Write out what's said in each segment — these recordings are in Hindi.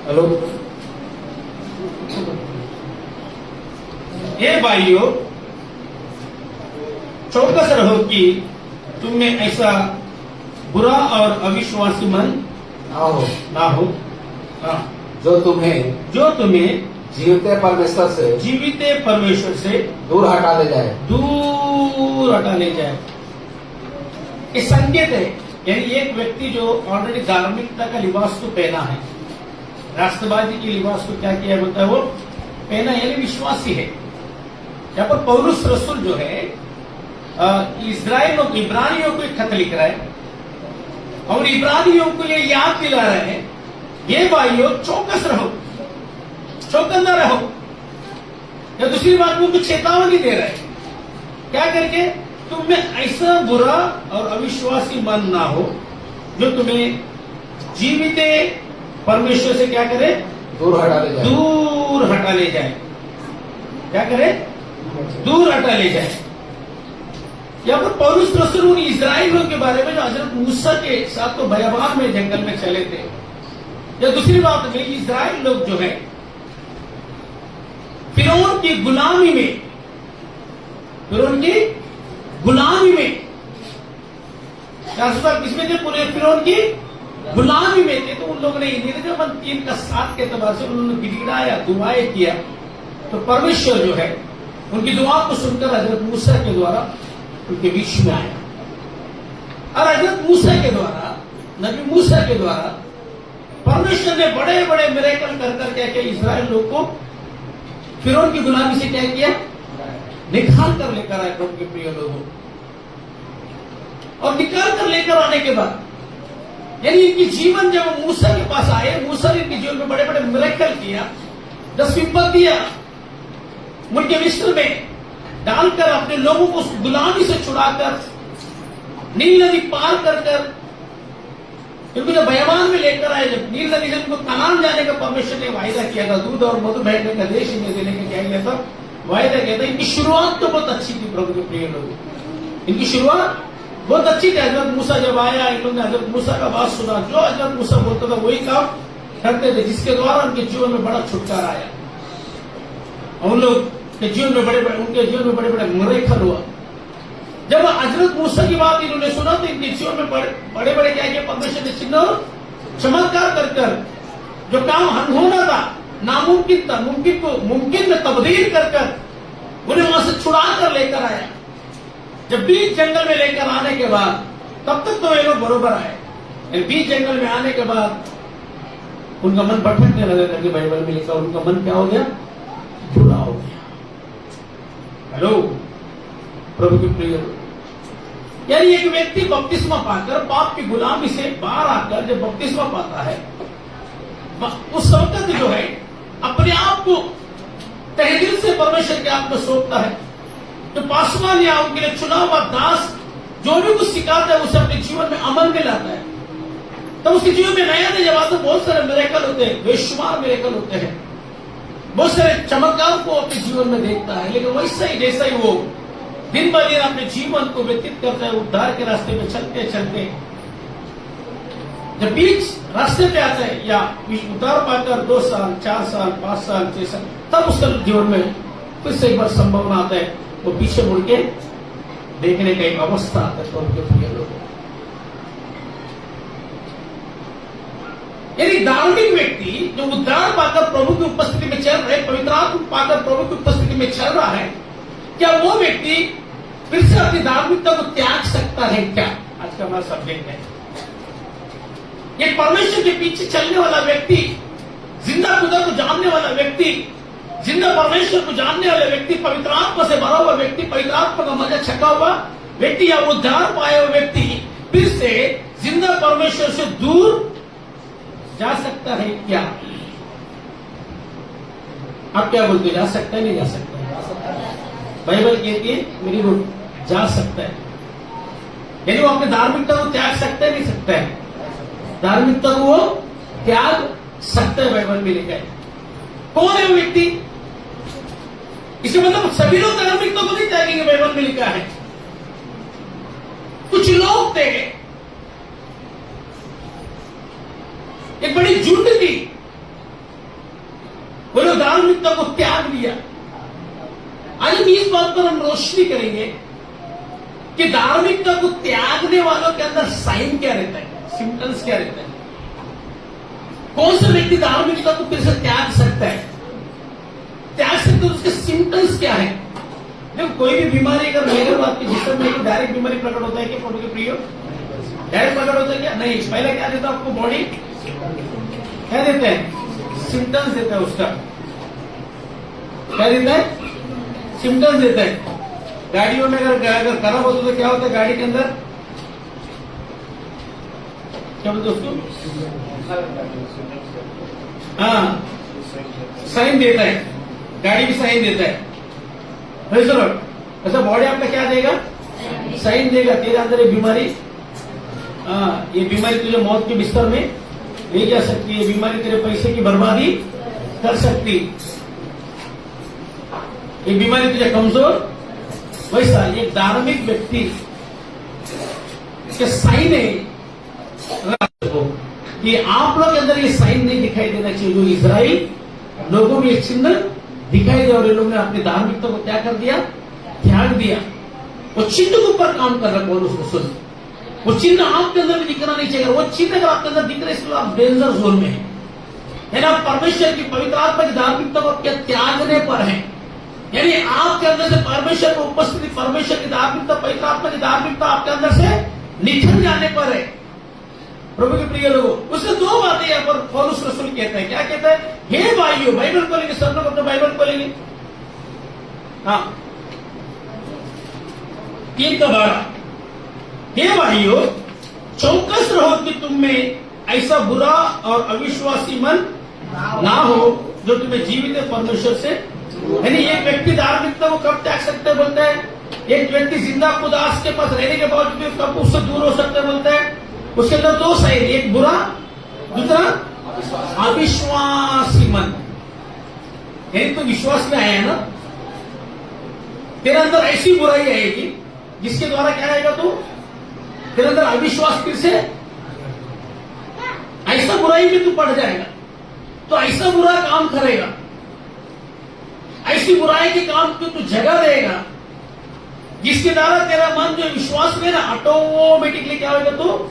हेलो। हे भाइयों, चौकस रहो कि तुम में ऐसा बुरा और अविश्वासी मन ना हो। हाँ। जो तुम्हें जीवते परमेश्वर से दूर हटा ले जाए। ये संकेत है, यानी एक व्यक्ति जो ऑलरेडी धार्मिकता का लिबास को पहना है, राष्ट्रवादी के लिबास को क्या किया होता है वो पहना, यानी विश्वासी है। यहाँ पर पौलुस रसूल जो है इस्राएलियों इब्रानियों को एक खत लिख रहा है और इब्रानियों को ये याद दिला रहे हैं, ये भाइयों चौकस रहो, चौकन्ना रहो। या दूसरी बात में उनको चेतावनी दे रहे हैं, क्या करके, तुम में ऐसा बुरा और अविश्वासी मन ना हो जो तुम्हें जीवित परमेश्वर से क्या करे, दूर हटा ले जाए। क्या करे, दूर हटा ले जाए। यहाँ पर पौलुस रसूल उन इस्राएलियों के बारे में जो हजरत मूसा के साथ तो बयाबान में जंगल में चले थे, या दूसरी बात में इस्राएल लोग जो है फिरौन की गुलामी में, किसमें थे, पूरे फिरौन की गुलामी में थे। तो उन लोगों ने निर्गमन 3 का 7 के एतबार से उन्होंने गिड़गिड़ाया, दुआएं किया, तो परमेश्वर जो है उनकी दुआ को सुनकर हजरत मूसा के द्वारा उनके बीच में आया। और हजरत मूसा के द्वारा, नबी मूसा के द्वारा परमेश्वर ने बड़े बड़े मिरेकल कर क्या किया, इस्राएल लोग को फिरौन की गुलामी से क्या किया, निकाल कर लेकर आए प्रभु के प्रिय लोगों। और निकाल कर लेकर आने के बाद, यानी इनकी जीवन जब मूसा के पास आए, मूसा ने इनके जीवन में बड़े बड़े मिरेकल किया, 10 विपत्तियां मुल्क मिस्र में डालकर अपने लोगों को गुलामी से छुड़ाकर नील नदी पार कर इनको जब बयाबान में लेकर आए, जब नील नदी से उनको कनान जाने का परमेश्वर ने वायदा किया था, दूध और मधु बहने का देश इन्हें देने का क्या किया था, वायदा किया था। इनकी शुरुआत तो बहुत अच्छी थी प्रभु के प्रिय लोगों, इनकी शुरुआत बहुत अच्छी थी। हजरत मूसा जब आया, इन लोगों ने हजरत मूसा का बात सुना, जो हजरत मूसा बोलता था वही काम करते थे, जिसके द्वारा उनके जीवन में बड़ा छुटकारा आया। उन लोग के जीवन में बड़े बड़े मिरेकल हुआ। जब हजरत मूसा की बात इन्होंने सुना तो इनके जीवन में बड़े बड़े क्या किया, परमेश्वर ने चिन्ह चमत्कार कर जो काम अनहोना था, नामुमकिन था, मुमकिन को मुमकिन में तब्दील कर उन्हें वहां से छुड़ा कर लेकर आया। जब बीच जंगल में लेकर आने के बाद, तब तक तो ये लोग बरोबर आए, बीच जंगल में आने के बाद उनका मन भटकने लगा, करके बाइबल में लिखा, उनका मन क्या हो गया, बुरा हो गया। हेलो प्रभु के प्रिय, यानी एक व्यक्ति बपतिस्मा पाकर पाप की गुलामी से बाहर आकर जब बपतिस्मा पाता है, उस वक्त जो है अपने आप को तहे दिल से परमेश्वर के आप में सौंपता है। तो पासवान या उनके लिए चुना हुआ दास जो भी कुछ सिखाता है उसे अपने जीवन में अमल में लाता है, तो उसके जीवन में नया जब आता, बहुत सारे मिरेकल होते हैं, बेशुमार मिरेकल होते हैं, बहुत सारे चमत्कार को अपने जीवन में देखता है। लेकिन वैसा ही जैसा ही वो दिन ब दिन अपने जीवन को व्यतीत करता है, उद्धार के रास्ते में चलते चलते जब बीच रास्ते पे आता है या उद्धार पाकर 2 साल 4 साल 5 साल 6 साल, तब उसका जीवन में फिर से एक बार संभावना आता है, वो पीछे मुड़ के देखने का एक अवस्था आता है। तो उनके प्रिय लोग, यानी धार्मिक व्यक्ति जो उद्धार पाकर प्रभु की उपस्थिति में चल रहे, पवित्र आत्मा पाकर प्रभु की उपस्थिति में चल रहा है, क्या वो व्यक्ति फिर से अपनी धार्मिकता को त्याग सकता है क्या? आज का हमारा सब्जेक्ट है। ये परमेश्वर के पीछे चलने वाला व्यक्ति, जिंदा खुदा को जानने वाला व्यक्ति, जिंदा परमेश्वर को जानने वाला व्यक्ति, पवित्र आत्मा से भरा हुआ व्यक्ति, पवित्र आत्मा का मजा छका हुआ व्यक्ति या उद्धार पाया हुआ व्यक्ति फिर से जिंदा परमेश्वर से दूर जा सकता है क्या? आप क्या बोलते, जा सकता है नहीं जा सकता है? बाइबल कहती है मेरी बुक, जा सकता है। यानी वो अपनी धार्मिकता को त्याग सकता है नहीं सकता है? धार्मिकता को वो त्याग सकता है, बाइबल में लिखा है। कौन है वो व्यक्ति? इसका मतलब सभी लोग धार्मिकता को नहीं त्यागेंगे, बाइबल में लिखा है। कुछ लोग थे, एक बड़ी झुंड थी वो लोग धार्मिकता को त्याग दिया। आज हम इस बात पर हम रोशनी करेंगे कि धार्मिकता को त्यागने वालों के अंदर साइन क्या रहता है, सिम्टम्स क्या रहता है। कौन सा व्यक्ति धार्मिकता को फिर से त्याग सकता है, त्याग सकते उसके सिम्टम्स क्या है। देखो कोई भी बीमारी अगर मेरे बात की जिसमें में डायरेक्ट बीमारी प्रकट होता है कि प्रभु के प्रिय डायरेक्ट प्रकट होता है क्या, नहीं। पहले क्या देता है आपको, बॉडी क्या देता है, सिम्टम्स देता है उसका, क्या देता है, सिम्टम्स देता है। गाड़ियों में अगर खराब होता तो क्या होता है, गाड़ी के अंदर क्या बोलते उसको, हाँ साइन देता है, गाड़ी भी साइन देता है। ऐसा बॉडी आपका क्या देगा, साइन देगा, तेरे अंदर ये बीमारी, हाँ ये बीमारी तुझे मौत के बिस्तर में ले जा सकती है, बीमारी तेरे पैसे की बर्बादी कर सकती, ये बीमारी तुझे कमजोर। वैसा एक धार्मिक व्यक्ति के साइन है कि आप लोग के अंदर ये साइन नहीं दिखाई देना चाहिए जो इजराइल लोगों में ये चिन्ह दिखाई दे, और ये लोग ने अपनी धार्मिकता को क्या कर दिया, त्याग दिया। वो चिन्ह के ऊपर काम कर रहा है उसको सुन, वो चिन्ह आपके अंदर भी दिखना नहीं चाहिए। वो चिन्ह अगर आपके अंदर दिख रहे इसलिए आप डेंजर जोन में है ना। परमेश्वर की पवित्र आत्मा की धार्मिकता को आपके त्यागने पर है, यानी आपके अंदर से परमेश्वर को उपस्थिति, परमेश्वर की धार्मिकता, पवित्र आत्मा की धार्मिकता आपके अंदर से निखर जाने पर है। प्रभु के प्रिय लोगों, उससे दो बातें यहाँ पर पौलुस रसूल कहते हैं। क्या कहते हैं, हे भाइयों, बाइबल खोलेंगे सब लोग, अपने बाइबल खोलेंगे, हाँ 3 का 12, हे भाइयों चौकस रहो कि तुम में ऐसा बुरा और अविश्वासी मन ना हो जो तुम्हें जीवित परमेश्वर से, यानी एक व्यक्ति धार्मिकता को कब त्याग सकते हैं बोलते हैं, एक व्यक्ति जिंदा खुदास के पास रहने के बावजूद भी कब उससे दूर हो सकते हैं बोलते हैं। उसके अंदर 2 साइड, एक बुरा, दूसरा अविश्वासी मन। यही तो विश्वास में आया है ना, तेरे अंदर ऐसी बुराई आएगी जिसके द्वारा क्या आएगा, तो तेरे अंदर अविश्वास फिर से ऐसा बुराई में तू पड़ जाएगा, तो ऐसा बुरा काम करेगा, ऐसी बुराई के काम को तू जगह देगा जिसके द्वारा तेरा मन जो विश्वास में ना ऑटोमेटिकली क्या होगा, तो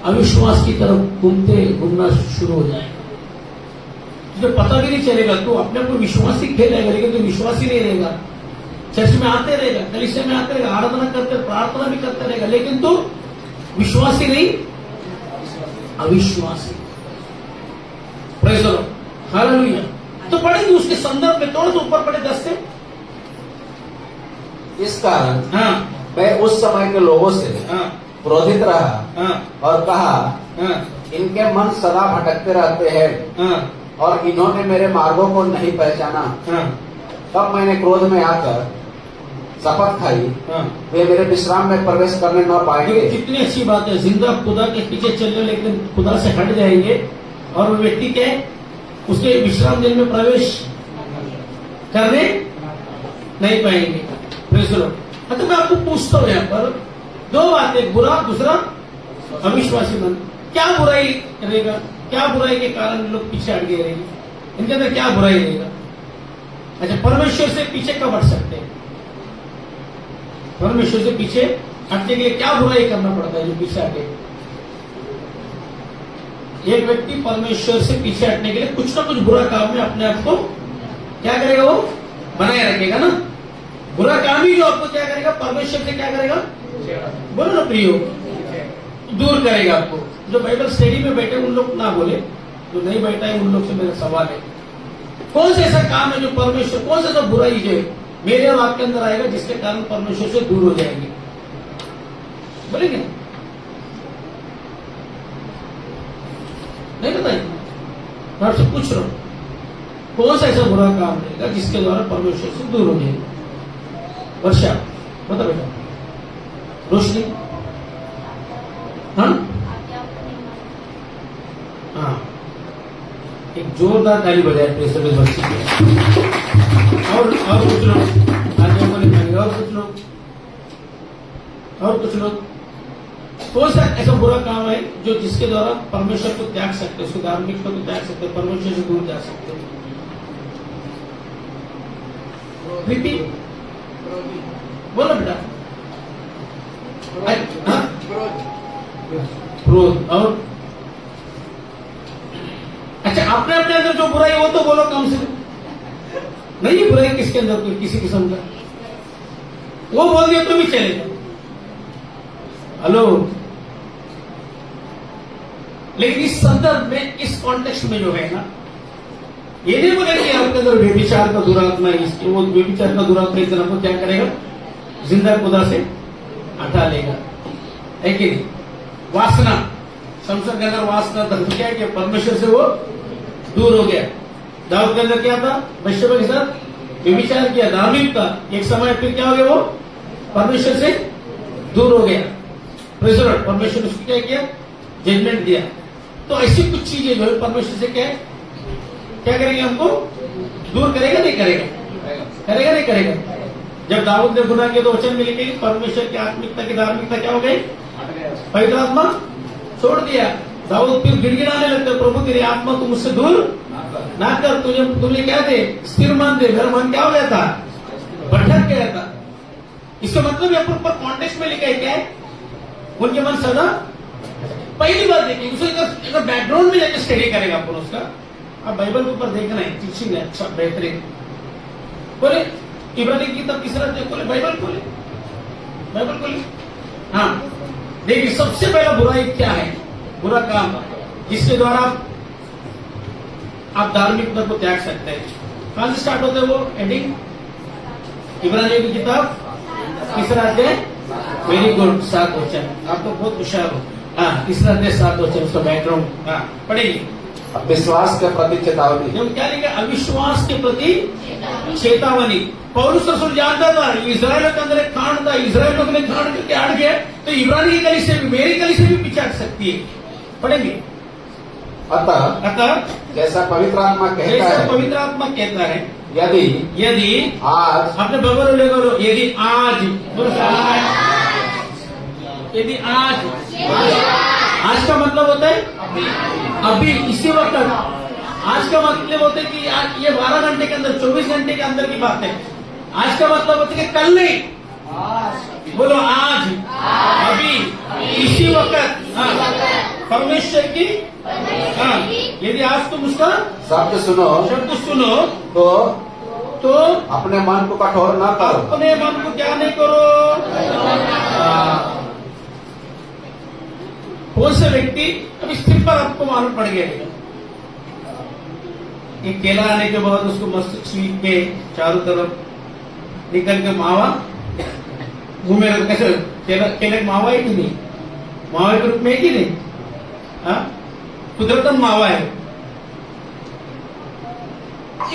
अविश्वास की तरफ घूमना शुरू हो जाएगा। तुझे पता भी नहीं चलेगा, तू अपने आप को विश्वासी खेलेगा लेकिन तू विश्वासी नहीं रहेगा। चर्च में आते रहेगा, कलीसिया में आते रहेगा, आराधना करते, प्रार्थना भी करते रहेगा, लेकिन तू विश्वासी नहीं, अविश्वासी। Praise the Lord, hallelujah. तो पढ़ेंगे उसके संदर्भ में, थोड़ा सा ऊपर पढ़े 10 से। इस कारण हाँ मैं उस समय के लोगों से हाँ क्रोधित रहा हाँ और कहा, हाँ इनके मन सदा भटकते रहते हैं हाँ और इन्होंने मेरे मार्गों को नहीं पहचाना। हाँ तब मैंने क्रोध में आकर शपथ खाई, हाँ। वे मेरे विश्राम में प्रवेश करने न पाएंगे। कितनी अच्छी बात है, जिंदा खुदा के पीछे चल रहे लेकिन खुदा से हट जाएंगे और वो व्यक्ति के उसके विश्राम दिन में प्रवेश करने नहीं पाएंगे। Praise the Lord. तो मैं आपको पूछता हूँ यहाँ पर 2 बातें, बुरा, दूसरा अविश्वासी मन। क्या बुराई रहेगा, क्या बुराई के कारण लोग पीछे हट गए रहेंगे, इनके अंदर क्या बुराई रहेगा। अच्छा, परमेश्वर से पीछे कब हट सकते हैं, परमेश्वर से पीछे हटने के लिए क्या बुराई करना पड़ता है जो पीछे हटे। एक व्यक्ति परमेश्वर से पीछे हटने के लिए कुछ ना कुछ बुरा काम में अपने आप को क्या करेगा, वो बनाए रखेगा ना। बुरा काम ही जो आपको क्या करेगा, परमेश्वर से क्या करेगा, बोलो ना प्रियो, दूर करेगा आपको। जो बाइबल स्टडी में बैठे उन लोग ना बोले, जो नहीं बैठा है उन लोग से मेरा सवाल है, कौन सा ऐसा काम है जो परमेश्वर, कौन सा ऐसा बुराई जो मेरे और आपके अंदर आएगा जिसके कारण परमेश्वर से दूर हो जाएंगे, बोलेंगे नहीं बताइए। मैं आपसे पूछ रहा हूं, कौन सा ऐसा बुरा काम रहेगा जिसके द्वारा परमेश्वर से दूर हो जाएंगे। वर्षा बता बेटा, रोशनी, हाँ हाँ, एक जोरदार ताली बजाए प्रेस बच्ची के। और कुछ लोग आगे बोले, और कुछ लोग, और कुछ लोग। कौन सा ऐसा बुरा काम है जो जिसके द्वारा परमेश्वर को त्याग सकते, उसको धार्मिकता को त्याग सकते, परमेश्वर से दूर जा सकते। रिपीट, बोलो बेटा। हाँ? क्रोध और अच्छा, अपने अपने अंदर जो बुराई वो तो बोलो कम से नहीं है। बुराई किसके अंदर कोई किसी किस्म का वो बोल दिया तो भी चलेगा। हेलो, लेकिन इस संदर्भ में, इस कॉन्टेक्स्ट में जो है ना, ये नहीं बोले कि आपके अंदर व्यभिचार का दुरात्मा है, इसकी वो व्यभिचार का दुरात्मा इस तरह को क्या करेगा, जिंदा खुदा से हटा लेगा, है कि नहीं। वासना, संसार के अंदर वासना था, तो क्या किया, परमेश्वर से वो दूर हो गया। दाऊद के अंदर क्या था, बशेबा के साथ व्यभिचार किया, धार्मिक था। एक समय फिर क्या हो गया, वो परमेश्वर से दूर हो गया। Praise the Lord. परमेश्वर ने उसको क्या किया, जजमेंट दिया। तो ऐसी कुछ चीजें जो है परमेश्वर से क्या करेंगे, हमको दूर करेगा नहीं करेगा, करेगा नहीं करेगा। जब दाऊद ने गुनाह किया तो वचन में लिखे परमेश्वर की आत्मिकता की धार्मिकता क्या हो गई, पवित्र आत्मा छोड़ दिया। दाऊद फिर गिड़गिड़ाने लगता, प्रभु तेरी आत्मा तू मुझसे दूर ना कर, तुमने क्या दे, स्थिर मन दे। मेरा मन क्या हो गया था, भटक गया था। इसका मतलब यहाँ पर कॉन्टेक्स्ट में लिखा है क्या है, उनके मन सदा। पहली बात देखिए, उसे अगर बैकग्राउंड में जाकर स्टडी करेगा अपन उसका, आप बाइबल के ऊपर देखना है, टीचिंग है अच्छा बेहतरीन। बोले इब्रानी की किताब तीसरा अध्याय खोले, बाइबल खोले, बाइबल खोले। हाँ देखिए, सबसे पहला बुराई क्या है, बुरा काम जिसके द्वारा आप धार्मिकता को त्याग सकते हैं। कहां से स्टार्ट होता है वो एडिंग, इब्रानी की किताब तीसरा अध्याय, वेरी गुड, 7 वचन। आप तो बहुत होशियार हो। हाँ, तीसरा अध्याय 7 वचन, उसका बैकग्राउंड हाँ पढ़ेगी। विश्वास के प्रति चेतावनी। जब क्या लिखा, अविश्वास के प्रति चेतावनी। पौलुस रसूल जानता था इजराइल के अंदर एक खांड था, इजराइल लोग ने खांड करके हट गए, तो इब्रानी की गली से भी, मेरी गली से भी पीछे हट सकती है। पढ़ेंगे। अतः जैसा पवित्र आत्मा कहता है, पवित्र आत्मा कहता है, यदि आज, अपने बगल में करो, यदि आज, यदि आज का मतलब होता है अभी, इसी वक्त। आज का मतलब होता है कि आज ये 12 घंटे के अंदर, 24 घंटे के अंदर की बात है। आज का मतलब होता है कि कल नहीं, बोलो आज, अभी, इसी वक्त। परमेश्वर की हाँ, यदि आज तुम उसका शब्द सुनो तो अपने मन को कठोर ना करो। अपने मन को क्या नहीं करो। कौन से व्यक्ति, अब इस पर आपको मालूम पड़ गया कि केला आने के बाद उसको मस्त छीन के चारों तरफ निकल के मावा मुंह में, कैसे केले मावा है कि नहीं, मावा के रूप में है कि नहीं, हाँ कुदरतन मावा है।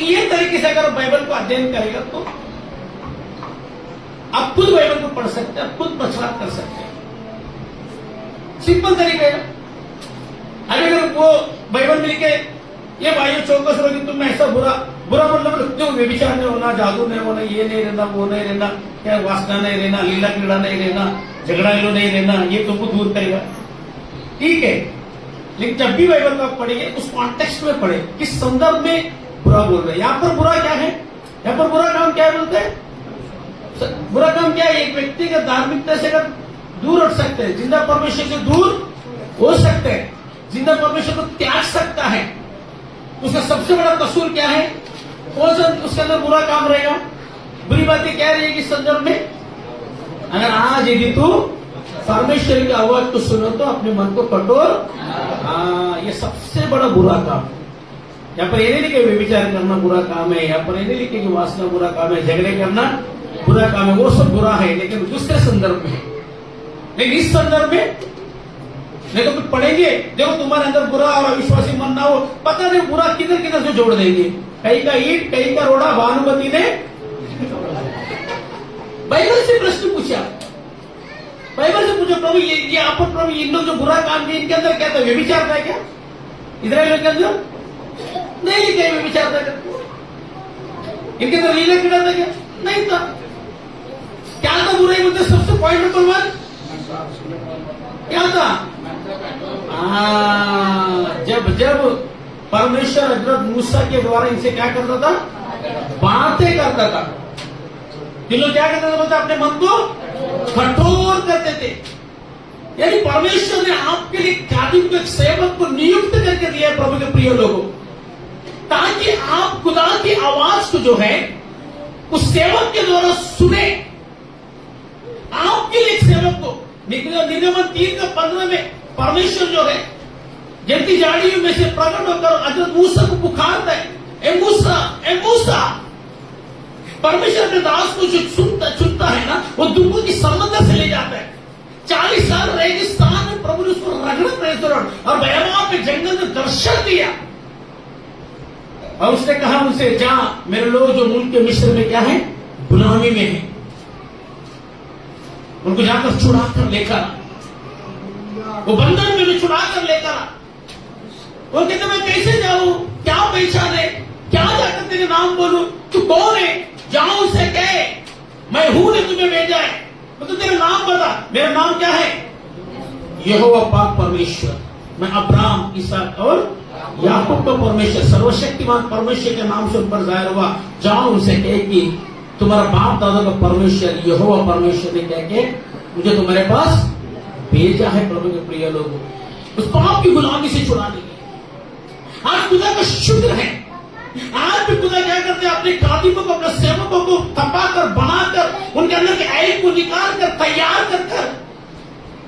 ये तरीके से अगर बाइबल को अध्ययन करेगा तो आप खुद बाइबल को पढ़ सकते हैं, खुद पछाड़ कर सकते हैं। सिंपल तरीका है। अगर वो बाइबल में लिखे, ये भाइयों चौकस रहो कि तुम ऐसा बुरा मतलब क्यों, व्यभिचार नहीं होना, जादू नहीं होना, ये नहीं रहना, वो नहीं रहना, क्या वासना नहीं रहना, लीला क्रीड़ा नहीं रहना, झगड़ालू नहीं रहना, ये तुमको दूर करेगा, ठीक है। लेकिन जब भी बाइबल को आप पढ़ेंगे उस कॉन्टेक्स्ट में पढ़े, किस संदर्भ में बुरा बोल रहे हैं। यहाँ पर बुरा क्या है, यहाँ पर बुरा काम क्या है बोलते हैं, बुरा काम क्या है, एक व्यक्ति का धार्मिकता से अगर दूर हट सकते हैं, जिंदा परमेश्वर से दूर हो सकते हैं, जिंदा परमेश्वर को त्याग सकता है, उसका सबसे बड़ा कसूर क्या है, कौन सा उसके अंदर बुरा काम रहेगा, बुरी बातें क्या रहेगी इस संदर्भ में। अगर आज यदि तू परमेश्वर की आवाज को सुनो तो अपने मन को कठोर, ये सबसे बड़ा बुरा काम। यहाँ पर ये नहीं लिखे व्यभिचार करना बुरा काम है, यहाँ पर ये नहीं लिखे कि वासना बुरा काम है, झगड़े करना बुरा काम है, वो सब बुरा है, लेकिन दूसरे संदर्भ में है। लेकिन इस संदर्भ में देखो कुछ पढ़ेंगे, देखो तुम्हारे अंदर बुरा और अविश्वासी मन ना हो, पता नहीं बुरा किधर किधर से जोड़ देंगे, कहीं का ईट कहीं का रोड़ा। भानुमति ने बाइबल से प्रश्न पूछा, बाइबल से पूछा, प्रभु ये आप प्रभु इन लोग जो बुरा काम किए इनके अंदर क्या था, व्यभिचार था क्या इजराइल के अंदर? नहीं लिखा है व्यभिचार था क्या, इनके अंदर लीला क्रीड़ा था क्या? नहीं था। क्या था बुराई बोलते, सबसे पॉइंट नंबर 1 क्या था, जब परमेश्वर हजरत मूसा के द्वारा इनसे क्या करता था, बातें करता था। ये लोग क्या करते थे बोलते अपने मन को कठोर करते थे। यानी परमेश्वर ने आपके लिए कादिम को एक सेवक को नियुक्त करके दिया है प्रभु के प्रिय लोगों, ताकि आप खुदा की आवाज को जो है उस सेवक के द्वारा सुने। आपके लिए एक सेवक को निगमन 3:15 में परमेश्वर जो है जलती झाड़ियों में से प्रकट होकर हजरत मूसा को पुकारता है, ए मूसा, ए मूसा। परमेश्वर के दास को जो चुनता है ना, वो दुखों की समंदर से ले जाता है। 40 साल रेगिस्तान में प्रभु ने उसको रगड़ा और बयाबान में जंगल में दर्शन दिया, और उसने कहा उनसे, जा मेरे लोग जो मुल्क के मिस्र में क्या है, गुलामी में है, उनको जाकर छुड़ा कर लेकर आ। वो बंधन में भी छुड़ा कर लेकर आ। वो कहते मैं कैसे जाऊं, क्या पहचाने, क्या जाकर तेरे नाम बोलूं, तू कौन है, जाओ उसे कहे मैं हूं ने तुम्हें भेजा है, तो तेरा नाम बता। मेरा नाम क्या है, यहोवा पाक परमेश्वर, मैं अब्राहम, इसहाक और याकूब का परमेश्वर, सर्वशक्तिमान परमेश्वर के नाम से उन पर जाहिर हुआ। जाओ उनसे कहे कि तुम्हारा बाप दादा का परमेश्वर यहोवा परमेश्वर ने कह के मुझे तुम्हारे पास भेजा है। प्रभु के प्रिय लोगों, उस पाप की गुलामी से छुड़ाने के लिए आज खुदा का शुक्र है। आज भी खुदा क्या करते हैं, अपने कादिमों को, अपने सेवकों को तपाकर, बनाकर, उनके अंदर के ऐब को निकाल कर, तैयार कर कर,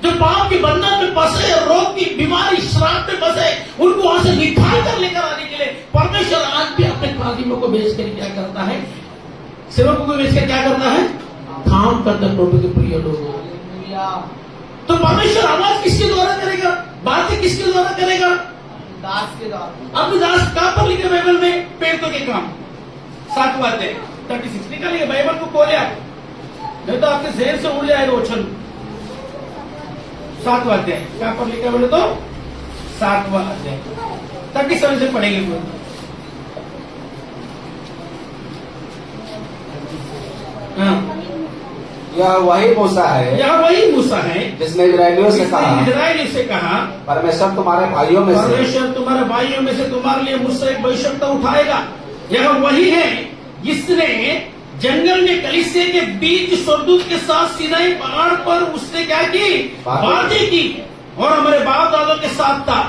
जो पाप के बंधन में फंसे, रोग की बीमारी, श्राप में फंसे, उनको वहां से निकाल कर लेकर आने के लिए परमेश्वर आज भी अपने कादिमों को भेज कर क्या करता है, सेवकों को भेज कर क्या करता है, काम करता है। प्रभु के प्रिय लोगों, तो परमेश्वर आवाज किसके द्वारा करेगा, बातें किसके द्वारा करेगा, दास के द्वारा। अपने दास कहां पर लिखे बाइबल में, पेड़ों के काम 7वां अध्याय 36 निकालिए, बाइबल को खोले आप, नहीं तो आपके जहन से उड़ जाएगा वचन। 7वां अध्याय कहां पर लिखा बोले तो 7वां अध्याय 37 से पढ़ेंगे। हाँ, यह वही मूसा है, यह वही मूसा है जिसने इजरायलियों से कहा, इजराइलियों से कहा, परमेश्वर तुम्हारे भाइयों में से, परमेश्वर तुम्हारे भाइयों में से तुम्हारे लिए मुझसे एक भविष्यवक्ता उठाएगा। यह वही है जिसने जंगल में कलीसिया के बीच स्वर्गदूत के साथ सिनाई पहाड़ पर उसने क्या की, बातें की, और हमारे बाप दादों के साथ था।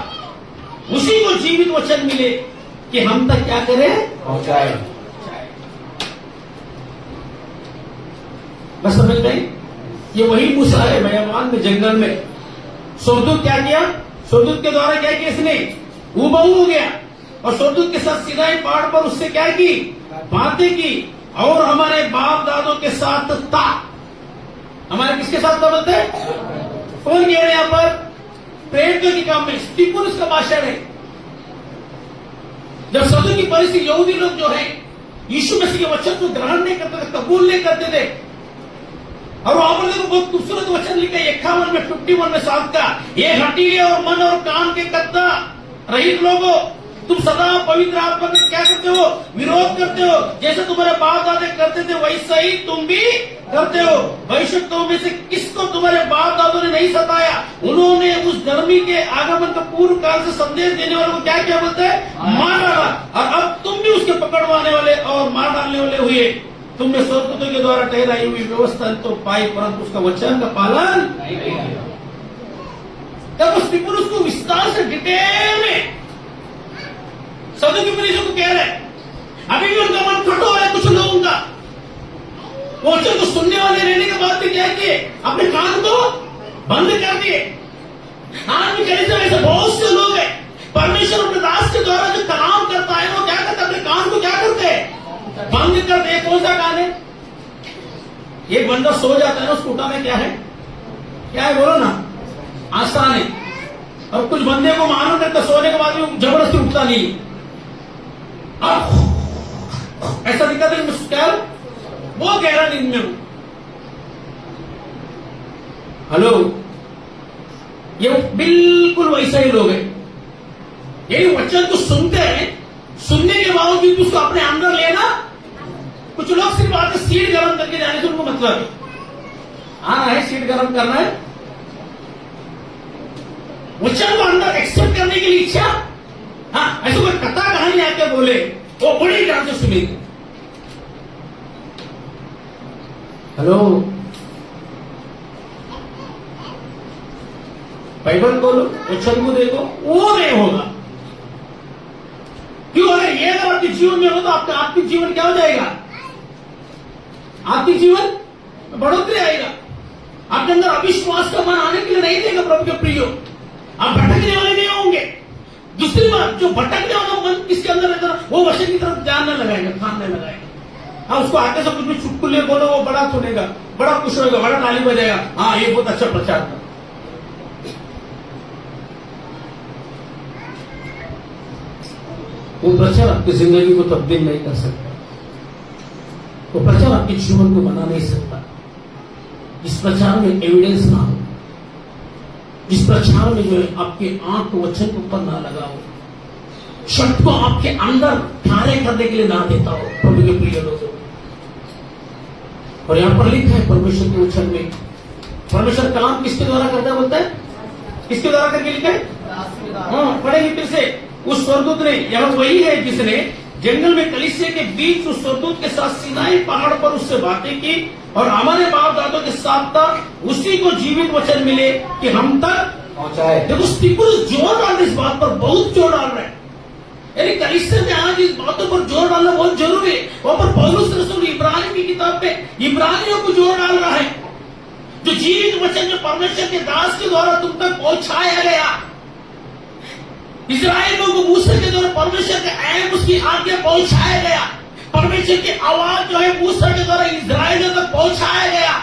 उसी को जीवित वचन मिले कि हम तक क्या करें, पहुंचाए। बस समझ गए, ये वही मूसा है बयाबान में, जंगल में। स्वर्गदूत क्या किया, स्वर्गदूत के द्वारा क्या किया, इसने हूबहू हो गया और स्वर्गदूत के साथ सिनाई पहाड़ पर उससे क्या की, बातें की, और हमारे बाप दादों के साथ था। हमारे किसके साथ था बोलते हैं, कौन कह रहे हैं यहां पर, प्रेरितों के काम में स्टीफन उसका भाषण है। जब सदन की परिस्थिति, यहूदी लोग जो है यीशु मसीह के वचन को ग्रहण नहीं करते थे, कबूल नहीं करते थे, और वहां पर देखो बहुत खूबसूरत वचन लिखा है 51 में 51 में 7 का, ये हठीले और मन और कान के कत्ता रहित लोगों, तुम सदा पवित्र आत्मा का क्या करते हो, विरोध करते हो। जैसे तुम्हारे बाप दादे करते थे वैसा ही तुम भी करते हो। भविष्यवक्ताओं में से किसको तुम्हारे बाप दादों ने नहीं सताया, उन्होंने उस धर्मी के आगमन का पूर्व काल से संदेश देने वाले को क्या क्या बोलते हैं, मार डाला, और अब तुम भी उसके पकड़वाने वाले और मार डालने वाले हुए। तुमने स्वर्गदूतों के द्वारा ठहराई हुई व्यवस्था तो पाई, परंतु उसका वचन का पालन नहीं किया। तब उस पुरुष को विस्तार से डिटेल में सदन की मरीजों को कह रहे हैं, अभी भी उनका मन कठोर है कुछ लोगों का, वचन को सुनने वाले रहने के बाद भी क्या किए, अपने कान को बंद कर दिए। आज भी कहीं से ऐसे बहुत से लोग हैं, परमेश्वर अपने दास के द्वारा जो कलाम करता है वो क्या करता है, अपने कान को क्या करते हैं, बंद कर दे। कौन सा कान है, एक बंदा सो जाता है ना, उसको उठाना क्या है, क्या है बोलो ना, आसान है। और कुछ बंदे को मालूम करता सोने के बाद भी जबरदस्ती उठता नहीं, अब ऐसा दिक्कत है क्या, वो गहरा नींद में हूं। हेलो, ये बिल्कुल वैसा ही लोग है, यही वचन को सुनते हैं, सुनने के बावजूद उसको अपने अंदर लेना। कुछ लोग सिर्फ आके सीट गर्म करके जाने से उनको मतलब है, आना है सीट गर्म करना है, वचन को अंदर एक्सेप्ट करने के लिए इच्छा। हाँ, ऐसे कोई कथा कहानी आके बोले वो बड़ी ध्यान से सुनेगी। हेलो, बाइबल खोलो, वचन को देखो, वो नहीं होगा। क्यों? अगर ये अगर आपके जीवन में हो तो आपका आत्मिक जीवन क्या हो जाएगा? आत्मिक जीवन बढ़ोतरी आएगा। आपके अंदर अविश्वास का मन आने के लिए नहीं देगा प्रभु के प्रियो। आप भटकने वाले नहीं होंगे। दूसरी बात, जो भटकने वाला मन किसके अंदर रहता है, वो वचन की तरफ ध्यान न लगाएगा, काम नहीं लगाएगा। हाँ, उसको आगे से कुछ भी चुटकुले बोलो, वो बड़ा सुनेगा, बड़ा खुश होगा, बड़ा ताली बजाएगा, हाँ ये बहुत अच्छा प्रचार था। वो प्रचार आपकी जिंदगी को तब्दील नहीं कर सकता। वो प्रचार आपके जीवन को बना नहीं सकता। इस प्रचार में एविडेंस ना हो, इस प्रचार में जो है आपके आंख वचन के ऊपर ना लगा हो, शब्द को आपके अंदर कार्य करने के लिए ना देता हो प्रभु के प्रिय लोगों। और यहां पर लिखा है परमेश्वर के वचन में, परमेश्वर कलाम किसके द्वारा करता है बोलता है? किसके द्वारा करके लिखा है? दास के द्वारा। हाँ, पढ़ेंगे फिर से। उस स्वर्गदूत ने, यह वही है जिसने जंगल में कलीसिया के बीच उस स्वर्गदूत के साथ सिनाई पहाड़ पर उससे बातें की और हमारे बाप दादों के साथ था, उसी को जीवित वचन मिले कि हम तक पहुंचाए। देखो स्पीकर जोर डाल रहे इस बात पर, बहुत जोर डाल रहे हैं। यानी कलीसिया में आज इस बातों पर जोर डालना बहुत जरूरी है। वहां पर पौलुस रसूल इब्रानियों की किताब में इब्रानियों को जोर डाल रहा है, जो जीवित वचन जो परमेश्वर के दास के द्वारा तुम तक पहुंचाया गया। इस्राएल लोगों को मूसा के द्वारा परमेश्वर के ऐन उसकी आज्ञा पहुंचाया गया। परमेश्वर की आवाज जो है मूसा के द्वारा इस्राएलियों तक पहुंचाया गया।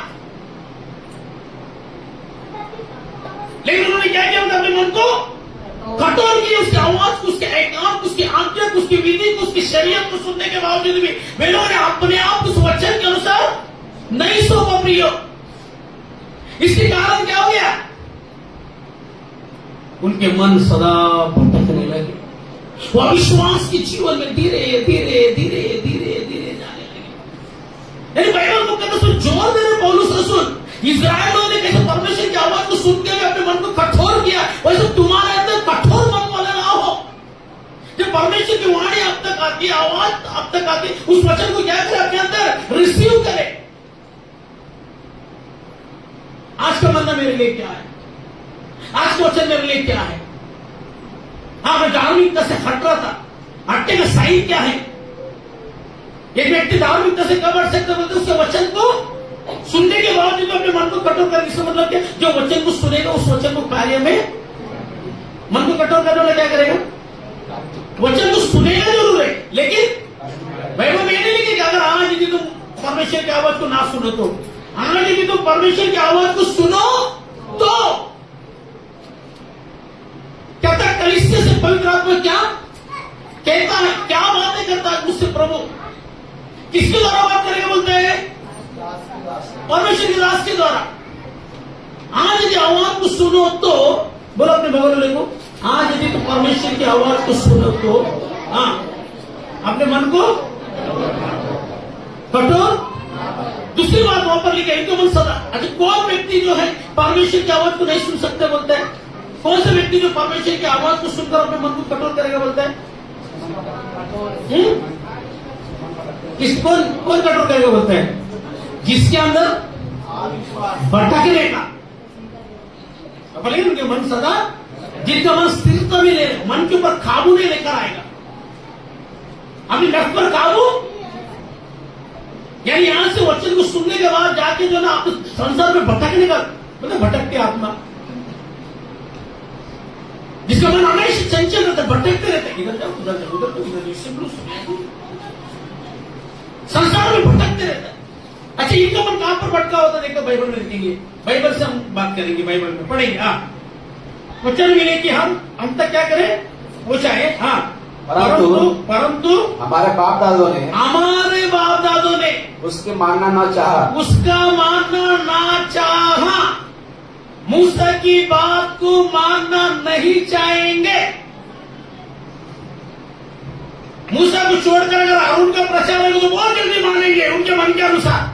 लेकिन उन्होंने क्या किया? अपने मन को कठोर किया, उसकी आवाज को, उसके एकांत को, उसकी आज्ञा को, उसकी विधि को, उसकी शरीयत को सुनने के बावजूद भी वे लोगों ने अपने आप उस वचन के अनुसार नहीं सौंपा प्रियो। इसके कारण क्या हो गया? उनके मन सदा भटकने लगे। वो अविश्वास के जीवन में धीरे धीरे धीरे धीरे धीरे जाने लगे। यानी बाइबल को कहते हैं जोर दे रहे पौलुस रसूल, इस्राएल लोगों ने कैसे परमेश्वर की आवाज को सुन के अपने मन को कठोर किया, वैसे तुम्हारे अंदर कठोर मन वाला ना हो। जब परमेश्वर की वाणी अब तक आती है, आवाज अब तक आती है, उस वचन को क्या करे? अपने अंदर रिसीव करे। आज का मन्ना मेरे लिए क्या है? आज का वचन मेरे लिए क्या है? हाँ, मैं धार्मिकता से हट रहा था, हटने का साइन क्या है? एक व्यक्ति धार्मिकता से कब हट सकता बोलते उसके वचन को सुनने के बावजूद अपने मन को कठोर करने का मतलब क्या? जो वचन को सुनेगा उस वचन को कार्य में मन को कठोर करने वाला क्या करेगा? वचन को सुनेगा जरूर है, लेकिन बाइबल में ये नहीं लिखे कि अगर आज यदि तुम परमेश्वर की आवाज को ना सुनो तो, आज यदि तुम परमेश्वर की आवाज को सुनो तो क्या तक कलीसिया से पवित्र आत्मा क्या कहता है, क्या बातें करता है मुझसे प्रभु? किसके द्वारा बात करेगा बोलते हैं? परमेश्वर के दास के द्वारा। आज यदि आवाज को सुनो तो, बोलो अपने बगल में देखो, आज यदि तुम परमेश्वर की आवाज को सुनो तो, हाँ, अपने मन को कठोर। दूसरी बात वहां पर लिखा है, इनको मन सदा। अच्छा, कौन व्यक्ति जो है परमेश्वर की आवाज को नहीं सुन सकते बोलते हैं? कौन सा व्यक्ति जो परमेश्वर की आवाज को सुनकर अपने मन को कठोर करेगा बोलता है? कौन कठोर करेगा बोलता है? जिसके अंदर भटकने का, उनके मन सदा, जिनका मन स्थिरता में ले, मन के ऊपर काबू नहीं लेकर आएगा, अपनी नफ्स पर काबू। यानी यहां से वचन को सुनने के बाद जाके जो ना आप संसार में भटकने का मतलब भटकते आत्मा, जिसका मन हमेशा चंचल रहता है, भटकते रहता है, इधर जाओ उधर जाओ उधर जाओ इधर जाओ, संसार में भटकते रहता है। अच्छा, इनका मन कहां पर भटका होता है? देखो बाइबल में लिखेंगे, बाइबल से हम बात करेंगे, बाइबल में पढ़ेंगे। हाँ, वचन मिले कि हम तक क्या करें? वो चाहे, हाँ, परंतु हमारे बाप दादों ने उसके मानना न चाहा, उसका मानना ना चाहा। मूसा की बात को मानना नहीं चाहेंगे। मूसा को छोड़कर अगर अरुण का प्रचार है तो बहुत जल्दी मानेंगे उनके मन के अनुसार।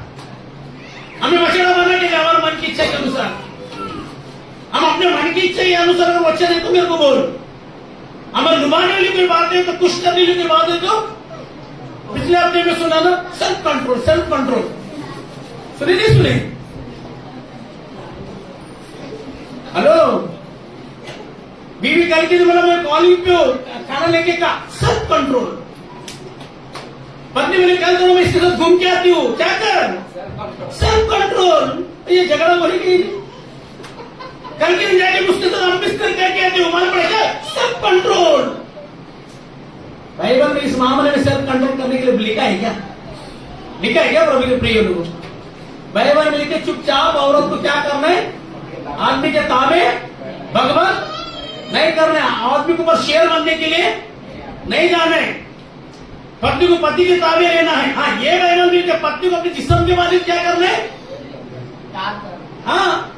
हमें बछड़ा बना के हमारे मन की इच्छा के अनुसार, हम अपने मन की इच्छा के अनुसार अगर वचन है तो मेरे को बोल। हमारे लुभाने वाली कोई बात है तो कुछ करने वाली कोई बात है तो पिछले हफ्ते में सुना ना, सेल्फ कंट्रोल, सेल्फ कंट्रोल, सुने नहीं सुने? हेलो, बीवी कल के बोला मैं कॉलिंग पे हूं, खाना लेके का सब कंट्रोल। पत्नी बोले कल तो मैं इसके साथ घूम के आती हूँ, क्या कर? सब कंट्रोल। ये झगड़ा बोली गई कल के जाके उसके साथ अम्बिस्तर करके आती हूँ, मालूम पड़ेगा सब कंट्रोल। बाइबल में इस मामले में सेल्फ कंट्रोल करने के लिए लिखा है क्या? लिखा है क्या प्रभु के प्रिय लोगों? बाइबल में लिखे चुपचाप औरत को क्या करना है? आदमी के ताबे भगवान नहीं करना है, आदमी के ऊपर शेर बनने के लिए नहीं जाना है, पत्नी को पति के ताबे लेना है। हाँ, ये बाइबल में लिखे पत्नी को अपने जिस्म के मालिक क्या करना है? हाँ,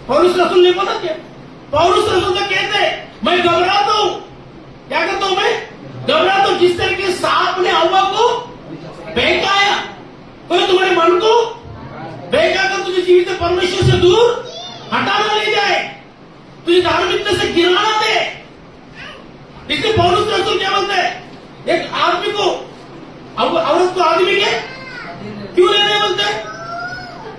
पौलुस रसूल ने बोला क्या? पौलुस रसूल तो कहते हैं मैं घबराता हूं, क्या करता हूं मैं? घबराता हूं। जिस तरह के सांप ने हव्वा को बहकाया, कोई तुम्हारे मन को बहका कर तुझे जीवित परमेश्वर से दूर हटाना ले जाए, तुझे धार्मिकता से गिराना दे। इसलिए पौलुस रसूल क्या बोलते हैं? एक आदमी को औरत को आदमी के क्यों लेने बोलते हैं?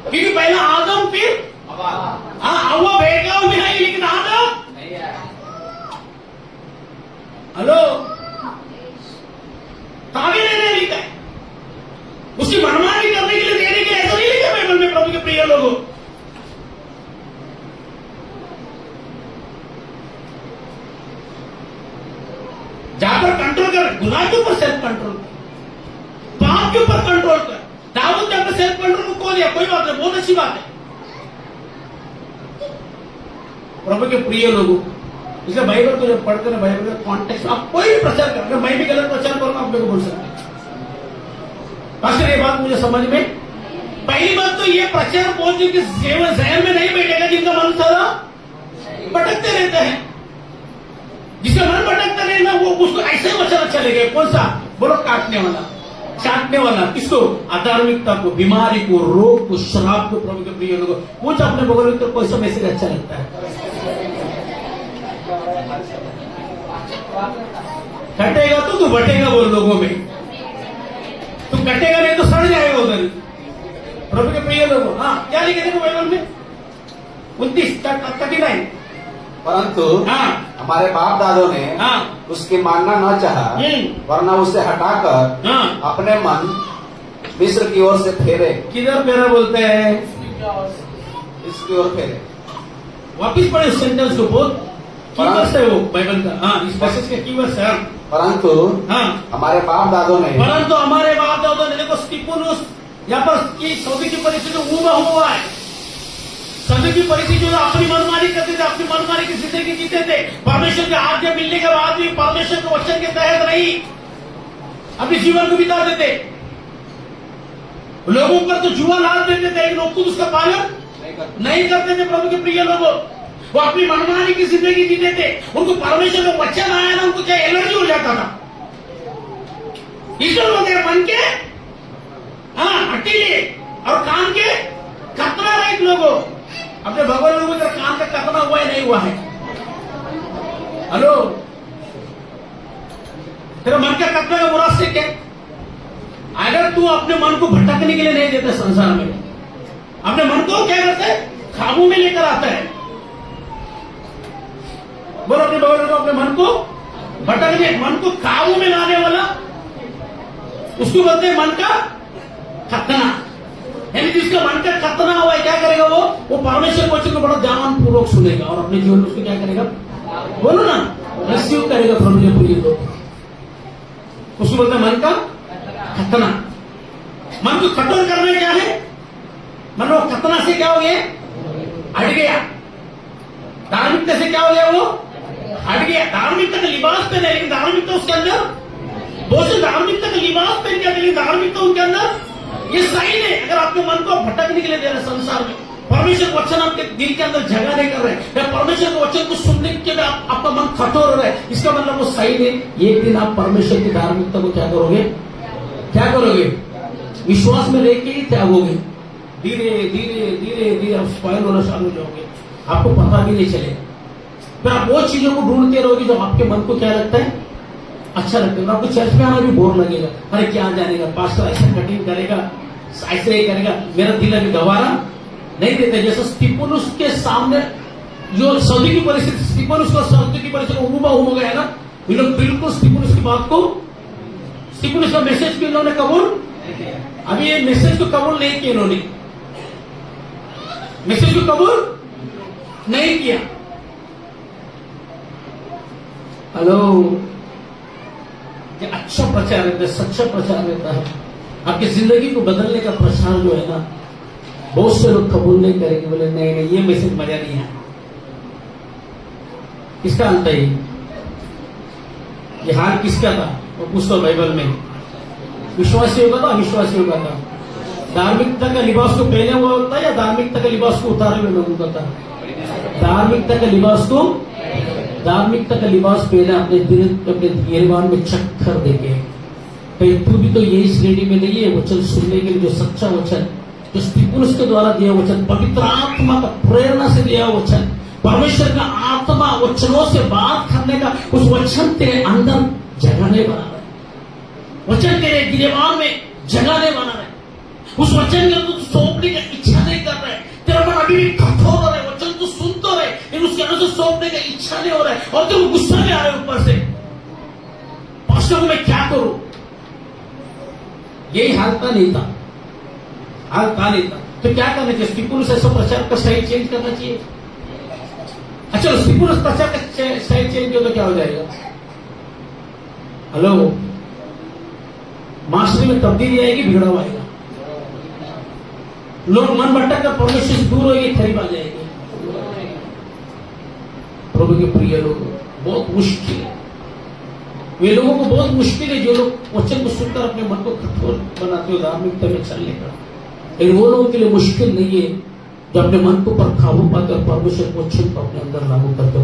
क्योंकि पहला आदम फिर हव्वा बहकाव में है, लेकिन आदम नहीं है। हेलो, ताबे लेने लिखा है, उसकी मनमानी करने के लिए देने के लिए ऐसा नहीं लिखा बाइबल में प्रभु के प्रिय लोगों। जहां पर कंट्रोल कर, गुनाह के ऊपर सेल्फ कंट्रोल कर, पाप के ऊपर कंट्रोल कर। दाऊद ने अपने सेल्फ कंट्रोल को खो दिया, कोई बात नहीं, बहुत अच्छी बात है प्रभु के प्रिय लोगों। इसलिए बाइबल को जब पढ़ते हैं, बाइबल का कॉन्टेक्स्ट आप कोई भी प्रचार कर, मैं भी गलत प्रचार करूंगा, आप मेरे को बोल सकते हैं। पास्टर, ये बात मुझे समझ में, पहली बात तो ये प्रचार बहुत जिनके जीवन जहन में नहीं बैठेगा, जिनका मन सारा भटकते रहते हैं। जिसका मन भटकता नहीं ना, वो उसको ऐसे वचन अच्छा लगेगा। कौन सा? बोलो, काटने वाला, चाटने वाला। किसको? अधार्मिकता को, बीमारी को, रोग को, शराब को। प्रभु के प्रिय लोगों, पूछ अपने बगल में तो कौन सा मैसेज अच्छा लगता है? कटेगा तो तू बटेगा, बोल लोगों में, तू कटेगा नहीं तो सड़ जाएगा उधर। प्रभु के प्रिय लोगों, हाँ, क्या लिखे देखो बाइबल में 29:39। परंतु हाँ, हमारे बाप दादों ने हाँ, उसकी मानना न चाहा, वरना उसे हटाकर हाँ, अपने मन मिस्र की ओर से फेरे। किधर फेरा बोलते हैं? इसकी ओर फेरे। वापिस पढ़े उस सेंटेंस को, बहुत कीवर्ड्स है वो बाइबल का। हाँ, इस मैसेज के कीवर्ड्स है। परंतु हाँ, हमारे बाप दादों ने, परंतु हमारे बाप दादों ने, देखो स्टिफनुस यहाँ पर की सभी की परिस्थिति हुआ हुआ है। सभी की परिस्थिति जो अपनी मनमानी करते थे, अपनी मनमानी की जिंदगी जीते थे, परमेश्वर के आज्ञा मिलने के बाद भी परमेश्वर के वचन के तहत नहीं अपने जीवन को बिता देते। लोगों पर तो जुआ लाद देते थे, लेकिन खुद उसका पालन नहीं करते थे। प्रभु के प्रिय लोगों, वो अपनी मनमानी की जिंदगी जीते थे। उनको परमेश्वर का वचन आया ना, उनको क्या एलर्जी हो जाता था। ईश्वर हो गए मन के हटीले और काम के खतरा रहित लोगों। अपने भगवान लोगों का काम का खतरा हुआ है नहीं हुआ है? हेलो, तेरा मन का खतरा का बुरा से क्या? अगर तू अपने मन को भटकने के लिए नहीं देता संसार में, अपने मन को क्या करता है? काबू में लेकर आता है। बोलो अपने भगवान को, अपने मन को भटकने, मन को काबू में लाने वाला, उसको बोलते हैं मन का खतना। यानी जिसका मन का खतना हुआ है, क्या करेगा वो परमेश्वर के वचन को बड़ा ध्यान पूर्वक सुनेगा और अपने जीवन में उसको क्या करेगा? बोलो ना, रिसीव करेगा प्रभु के प्रिय लोग। उसको बोलते हैं मन का खतना। मन को कठोर करना क्या है? मन वो खतना से क्या हो गया? हट गया। धार्मिकता से क्या हो गया? वो हट गया। धार्मिकता का लिबास पहने, लेकिन धार्मिकता उसके अंदर, बहुत से धार्मिकता का लिबास पहन के, लेकिन धार्मिकता उनके अंदर ये सही नहीं। अगर आपके मन को भटकने के लिए दे रहे संसार में, परमेश्वर का वचन आपके दिल के अंदर जगह नहीं कर रहे, या परमेश्वर के वचन को सुनने के लिए आपका मन कठोर हो रहा है, इसका मतलब वो सही नहीं। एक दिन आप परमेश्वर की धार्मिकता को क्या करोगे? क्या करोगे? विश्वास में लेके ही त्यागोगे। धीरे धीरे धीरे धीरे आप स्पॉइल होना चालू हो जाओगे, आपको पता भी नहीं चलेगा। फिर आप वो चीजों को ढूंढते रहोगे जो आपके मन को क्या लगता है? अच्छा लगता है। आपको चर्च में आना भी बोर लगेगा। अरे क्या जानेगा, पास्टर ऐसा कटिंग करेगा, ऐसे ही करेगा, मेरा दिल अभी गवारा नहीं देता। जैसे स्टिफनुस के सामने जो सऊदी की परिस्थिति, स्टिफनुस का सऊदी की परिस्थिति उबा हो गया ना, ये लोग बिल्कुल स्टिफनुस की बात को, स्टिफनुस का मैसेज को इन्होंने कबूल, अभी ये मैसेज को कबूल नहीं किया इन्होंने, मैसेज को कबूल नहीं किया। हेलो, ये अच्छा प्रचार रहता है, सच्चा प्रचार रहता है। आपकी जिंदगी को बदलने का प्रचार जो है ना, बहुत से लोग कबूल नहीं करेंगे, बोले नहीं नहीं ये मैसेज मजा नहीं है। किसका अंत है ये हाल किसका था? वो पूछो बाइबल में, विश्वासियों का था, अविश्वासियों का था? धार्मिकता का लिबास को पहने हुआ होता है या धार्मिकता का लिबास को उतारे हुए लोगों का था? धार्मिकता का लिबास पहले अपने दिल, अपने गिरबान में चक्कर देके, कहीं तू भी तो यही श्रेणी में नहीं है वचन सुनने के लिए, जो सच्चा वचन, जो स्टिफनुस के द्वारा दिया वचन, पवित्र आत्मा का प्रेरणा से दिया वचन, परमेश्वर का आत्मा वचनों से बात करने का, उस वचन तेरे अंदर जगह नहीं बना रहा है, वचन तेरे गिरबान में जगह नहीं बना रहा है, उस वचन को तू सौंपने का इच्छा नहीं कर रहा है, तेरा मन अभी भी कठोर हो रहा है, वचन तू सुन तो रहे लेकिन उसके अंदर से सौंपने का इच्छा नहीं हो रहा है, और तेरे गुस्सा में आ रहे ऊपर से, पास्टर को मैं क्या करूं? यही हाल था नहीं था, हाल था नहीं था। तो क्या करना चाहिए? स्टिफनुस ऐसा प्रचार का स्टाइल चेंज करना चाहिए। अच्छा, स्टिफनुस प्रचार का स्टाइल चेंज हो तो क्या हो जाएगा? हेलो, मास्टरी में तब्दीली आएगी, बिगड़ाव आएगा, लोग मन भटक कर परमेश्वर से दूर होगी, खरीब आ जाएगी। प्रभु के प्रिय लोग, बहुत मुश्किल है, वे लोगों को बहुत मुश्किल है जो लोग वचन को सुनकर अपने मन को कठोर बनाते हो धार्मिकता में चलने का। लेकिन वो लोगों के लिए मुश्किल नहीं है जो अपने मन को पर काबू पाते और परमेश्वर वचन को अपने अंदर लागू करते।